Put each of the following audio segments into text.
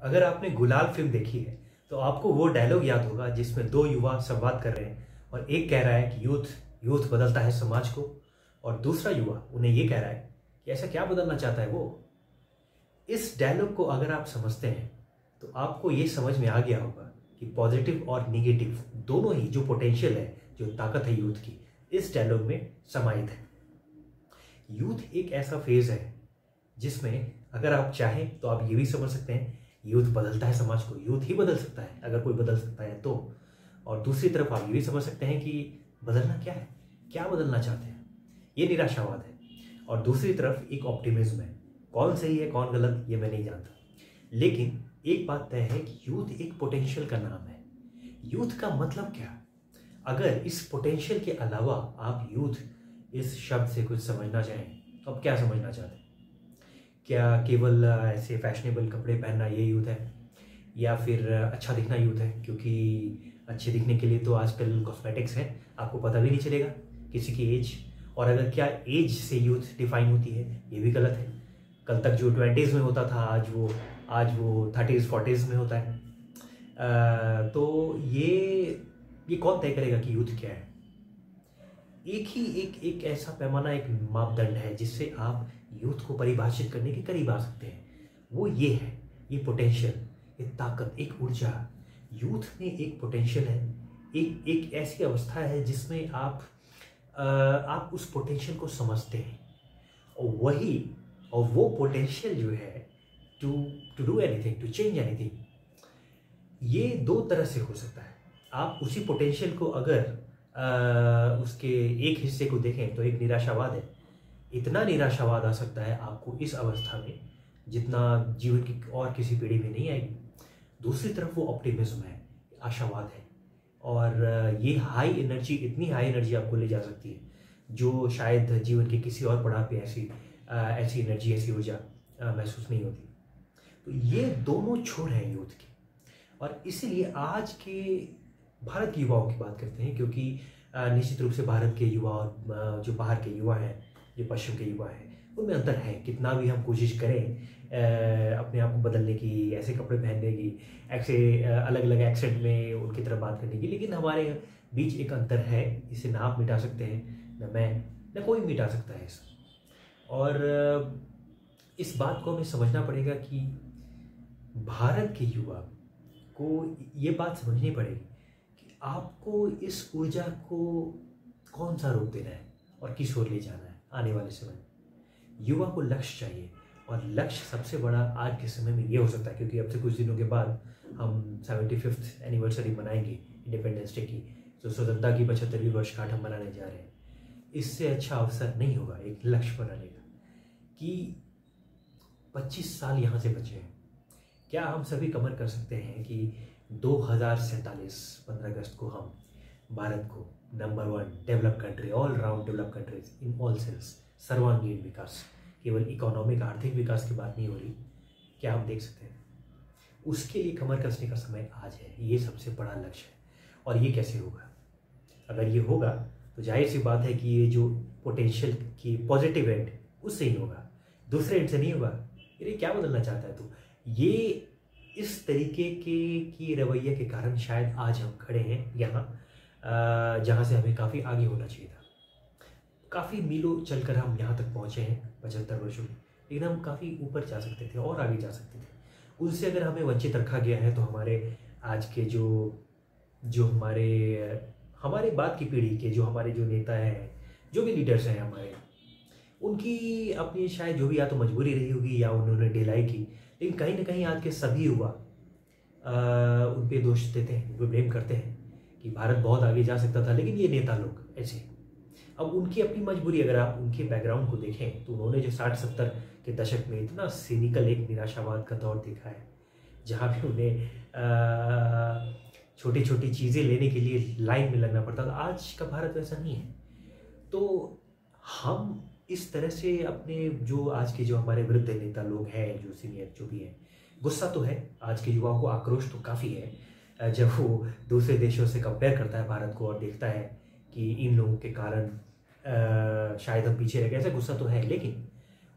अगर आपने गुलाल फिल्म देखी है तो आपको वो डायलॉग याद होगा जिसमें दो युवा संवाद कर रहे हैं और एक कह रहा है कि यूथ यूथ बदलता है समाज को, और दूसरा युवा उन्हें ये कह रहा है कि ऐसा क्या बदलना चाहता है वो। इस डायलॉग को अगर आप समझते हैं तो आपको ये समझ में आ गया होगा कि पॉजिटिव और निगेटिव दोनों ही जो पोटेंशियल है, जो ताकत है यूथ की, इस डायलॉग में समाहित है। यूथ एक ऐसा फेज है जिसमें अगर आप चाहें तो आप ये भी समझ सकते हैं यूथ बदलता है समाज को, यूथ ही बदल सकता है अगर कोई बदल सकता है तो। और दूसरी तरफ आप ये भी समझ सकते हैं कि बदलना क्या है, क्या बदलना चाहते हैं, ये निराशावाद है। और दूसरी तरफ एक ऑप्टिमिज्म है। कौन सही है कौन गलत ये मैं नहीं जानता, लेकिन एक बात तय है कि यूथ एक पोटेंशियल का नाम है। यूथ का मतलब क्या? अगर इस पोटेंशियल के अलावा आप यूथ इस शब्द से कुछ समझना चाहें तो आप क्या समझना चाहते हैं? क्या केवल ऐसे फैशनेबल कपड़े पहनना ये यूथ है, या फिर अच्छा दिखना यूथ है? क्योंकि अच्छे दिखने के लिए तो आजकल कॉस्मेटिक्स हैं, आपको पता भी नहीं चलेगा किसी की एज। और अगर क्या एज से यूथ डिफाइन होती है, ये भी गलत है। कल तक जो 20s में होता था आज वो 30s 40s में होता है। तो ये कौन तय करेगा कि यूथ क्या है? एक ऐसा पैमाना, एक मापदंड है जिससे आप यूथ को परिभाषित करने के करीब आ सकते हैं। वो ये है, ये पोटेंशियल, ये ताकत, एक ऊर्जा। यूथ में एक पोटेंशियल है, एक ऐसी अवस्था है जिसमें आप उस पोटेंशियल को समझते हैं, और वो पोटेंशियल जो है to do anything, to change anything, ये दो तरह से हो सकता है। आप उसी पोटेंशियल को अगर उसके एक हिस्से को देखें तो एक निराशावाद है। इतना निराशावाद आ सकता है आपको इस अवस्था में जितना जीवन की और किसी पीढ़ी में नहीं आएगी। दूसरी तरफ वो ऑप्टिमिज्म है, आशावाद है, और ये हाई एनर्जी, इतनी हाई एनर्जी आपको ले जा सकती है जो शायद जीवन के किसी और पड़ाव पे ऐसी एनर्जी, ऐसी ऊर्जा महसूस नहीं होती। तो ये दोनों छोर हैं यूथ के, और इसीलिए आज के भारत के युवाओं की बात करते हैं, क्योंकि निश्चित रूप से भारत के युवा और जो बाहर के युवा हैं, जो पश्चिम के युवा हैं, उनमें अंतर है। कितना भी हम कोशिश करें अपने आप को बदलने की, ऐसे कपड़े पहनने की, ऐसे अलग अलग एक्सेंट में उनकी तरफ बात करने की, लेकिन हमारे बीच एक अंतर है। इसे ना आप मिटा सकते हैं, न मैं, न कोई मिटा सकता है इसे। और इस बात को हमें समझना पड़ेगा कि भारत के युवा को ये बात समझनी पड़ेगी कि आपको इस ऊर्जा को कौन सा रूप देना है और किस ओर ले जाना है आने वाले समय में। युवा को लक्ष्य चाहिए, और लक्ष्य सबसे बड़ा आज के समय में ये हो सकता है, क्योंकि अब से कुछ दिनों के बाद हम 75th एनिवर्सरी मनाएंगे इंडिपेंडेंस डे की, तो स्वतंत्रता की 75वीं वर्षगांठ हम मनाने जा रहे हैं। इससे अच्छा अवसर नहीं होगा एक लक्ष्य बनाने का कि 25 साल यहाँ से बचे हैं। क्या हम सभी कमर कर सकते हैं कि 2047 15 अगस्त को हम भारत को number 1 develop country, all round develop countries in all sense, सर्वांगीण विकास, केवल इकोनॉमिक आर्थिक विकास की बात नहीं हो रही, क्या हम देख सकते हैं? उसके लिए कमर कसने का समय आज है। ये सबसे बड़ा लक्ष्य है। और ये कैसे होगा? अगर ये होगा तो जाहिर सी बात है कि ये जो पोटेंशियल की पॉजिटिव एंड उससे ही होगा, दूसरे एंड से नहीं होगा। ये क्या बदलना चाहता है? तो ये इस तरीके की रवैये के कारण शायद आज हम खड़े हैं यहाँ, जहाँ से हमें काफ़ी आगे होना चाहिए था। काफ़ी मीलों चलकर हम यहाँ तक पहुँचे हैं 75 वर्षों में, लेकिन हम काफ़ी ऊपर जा सकते थे और आगे जा सकते थे। उनसे अगर हमें वंचित रखा गया है तो हमारे आज के जो हमारे बाद की पीढ़ी के जो नेता हैं, जो भी लीडर्स हैं हमारे, उनकी अपनी शायद जो भी या तो मजबूरी रही होगी या उन्होंने ढिलाई की, लेकिन कहीं ना कहीं आज के सभी युवा उन पे दोष देते हैं, उन पे ब्लेम करते हैं कि भारत बहुत आगे जा सकता था, लेकिन ये नेता लोग ऐसे। अब उनकी अपनी मजबूरी, अगर आप उनके बैकग्राउंड को देखें तो उन्होंने जो 60-70 के दशक में इतना सिनिकल एक निराशावाद का दौर देखा है, जहाँ भी उन्हें छोटी छोटी चीज़ें लेने के लिए लाइन में लगना पड़ता था। आज का भारत वैसा नहीं है। तो हम इस तरह से अपने जो आज के जो हमारे वृद्ध नेता लोग हैं, जो सीनियर जो भी हैं, गुस्सा तो है, आज के युवाओं को आक्रोश तो काफ़ी है जब वो दूसरे देशों से कंपेयर करता है भारत को और देखता है कि इन लोगों के कारण शायद हम पीछे रह गए। ऐसा गुस्सा तो है, लेकिन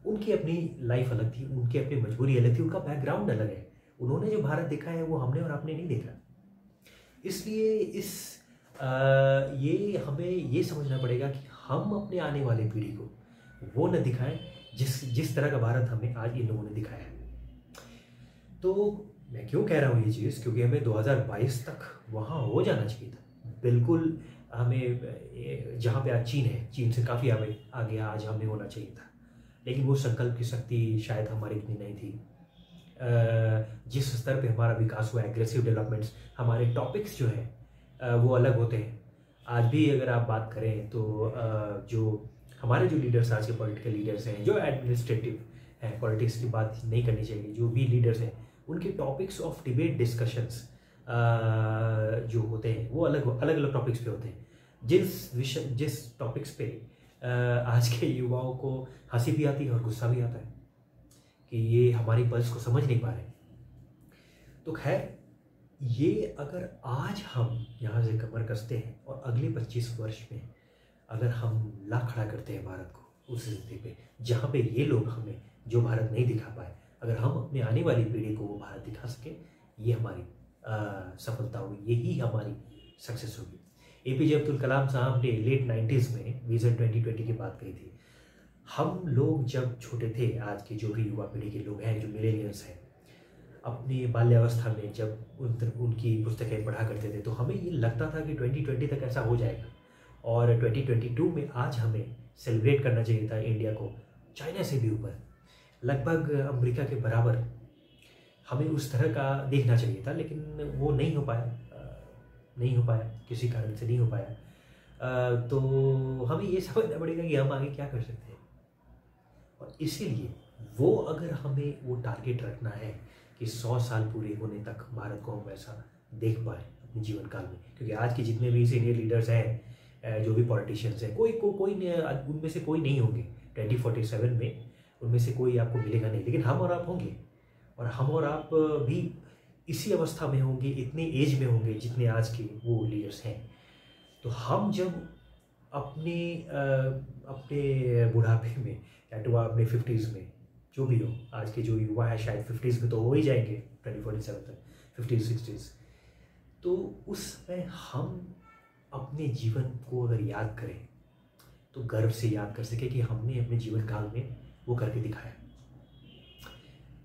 उनकी अपनी लाइफ अलग थी, उनकी अपनी मजबूरी अलग थी, उनका बैकग्राउंड अलग है, उन्होंने जो भारत देखा है वो हमने और आपने नहीं देखा। इसलिए ये हमें ये समझना पड़ेगा कि हम अपने आने वाले पीढ़ी को वो न दिखाएं जिस तरह का भारत हमें आज इन लोगों ने दिखाया है। तो मैं क्यों कह रहा हूँ ये चीज़, क्योंकि हमें 2022 तक वहाँ हो जाना चाहिए था। बिल्कुल हमें जहाँ पे आज चीन है, चीन से काफ़ी आगे आज हमें होना चाहिए था, लेकिन वो संकल्प की शक्ति शायद हमारी इतनी नहीं थी। जिस स्तर पे हमारा विकास हुआ, एग्रेसिव डेवलपमेंट्स, हमारे टॉपिक्स जो है वो अलग होते हैं। आज भी अगर आप बात करें तो जो हमारे जो लीडर्स, आज के पॉलिटिकल लीडर्स हैं, जो एडमिनिस्ट्रेटिव हैं, पॉलिटिक्स की बात नहीं करनी चाहिए, जो भी लीडर्स हैं, उनके टॉपिक्स ऑफ डिबेट डिस्कशंस जो होते हैं वो अलग अलग टॉपिक्स पे होते हैं। जिस टॉपिक्स पे आज के युवाओं को हंसी भी आती है और गुस्सा भी आता है कि ये हमारी पल्स को समझ नहीं पा रहे। तो खैर, ये अगर आज हम यहाँ से कमर कसते हैं और अगले 25 वर्ष में अगर हम ला खड़ा करते हैं भारत को उस स्थिति पे जहाँ पे ये लोग हमें जो भारत नहीं दिखा पाए, अगर हम अपने आने वाली पीढ़ी को वो भारत दिखा सकें, ये हमारी सफलता होगी, यही हमारी सक्सेस होगी। एपीजे अब्दुल कलाम साहब ने लेट 90s में विजन 2020 की बात कही थी। हम लोग जब छोटे थे, आज के जो भी युवा पीढ़ी के लोग हैं, जो मिलेनियल्स हैं, अपनी बाल्यावस्था में जब उनकी पुस्तकें पढ़ा करते थे तो हमें ये लगता था कि 2020 तक ऐसा हो जाएगा, और 2022 में आज हमें सेलिब्रेट करना चाहिए था इंडिया को चाइना से भी ऊपर, लगभग अमेरिका के बराबर हमें उस तरह का देखना चाहिए था। लेकिन वो नहीं हो पाया, किसी कारण से नहीं हो पाया। तो हमें ये समझना पड़ेगा कि हम आगे क्या कर सकते हैं, और इसीलिए वो अगर हमें वो टारगेट रखना है कि 100 साल पूरे होने तक भारत को हम वैसा देख पाए अपने जीवन काल में, क्योंकि आज के जितने भी सीनियर लीडर्स हैं, जो भी पॉलिटिशियंस हैं, कोई उनमें से कोई नहीं होंगे 2047 में, उनमें से कोई आपको मिलेगा नहीं, लेकिन हम और आप होंगे, और हम और आप भी इसी अवस्था में होंगे, इतने एज में होंगे जितने आज के वो लीडर्स हैं। तो हम जब अपने बुढ़ापे में या तो अपने 50s में, जो भी हो, आज के जो युवा है शायद 50s में तो हो ही जाएंगे 2047 तक, 50s 60s, तो उस समय हम अपने जीवन को अगर याद करें तो गर्व से याद कर सके कि हमने अपने जीवन काल में वो करके दिखाया।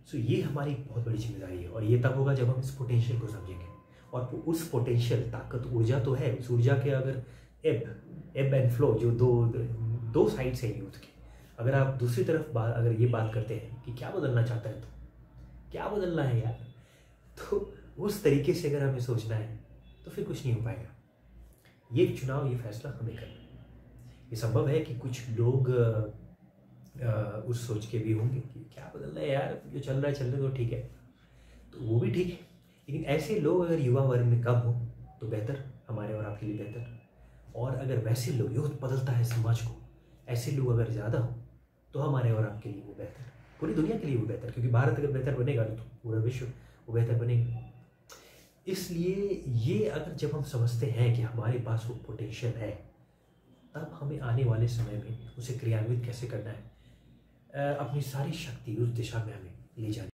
सो ये हमारी बहुत बड़ी जिम्मेदारी है, और ये तब होगा जब हम इस पोटेंशियल को समझेंगे। और उस पोटेंशियल, ताकत, ऊर्जा तो है, उस ऊर्जा के अगर एब एंड फ्लो, जो दो साइड्स हैं यूथ की, अगर आप दूसरी तरफ अगर ये बात करते हैं कि क्या बदलना चाहता है, तो क्या बदलना है यार, तो उस तरीके से अगर हमें सोचना है तो फिर कुछ नहीं हो पाएगा। ये चुनाव, ये फैसला हमें करना है। ये संभव है कि कुछ लोग उस सोच के भी होंगे कि क्या बदलना है यार, जो चल रहा है चलने दो, ठीक है, तो वो भी ठीक है। लेकिन ऐसे लोग अगर युवा वर्ग में कम हो तो बेहतर, हमारे और आपके लिए बेहतर। और अगर वैसे लोग, यूथ बदलता है समाज को, ऐसे लोग अगर ज़्यादा हो तो हमारे और आपके लिए वो बेहतर, पूरी दुनिया के लिए वो बेहतर, क्योंकि भारत अगर बेहतर बनेगा तो पूरा विश्व वो बेहतर बनेगा। इसलिए ये अगर जब हम समझते हैं कि हमारे पास वो पोटेंशियल है, तब हमें आने वाले समय में उसे क्रियान्वित कैसे करना है, अपनी सारी शक्ति उस दिशा में हमें ले जानी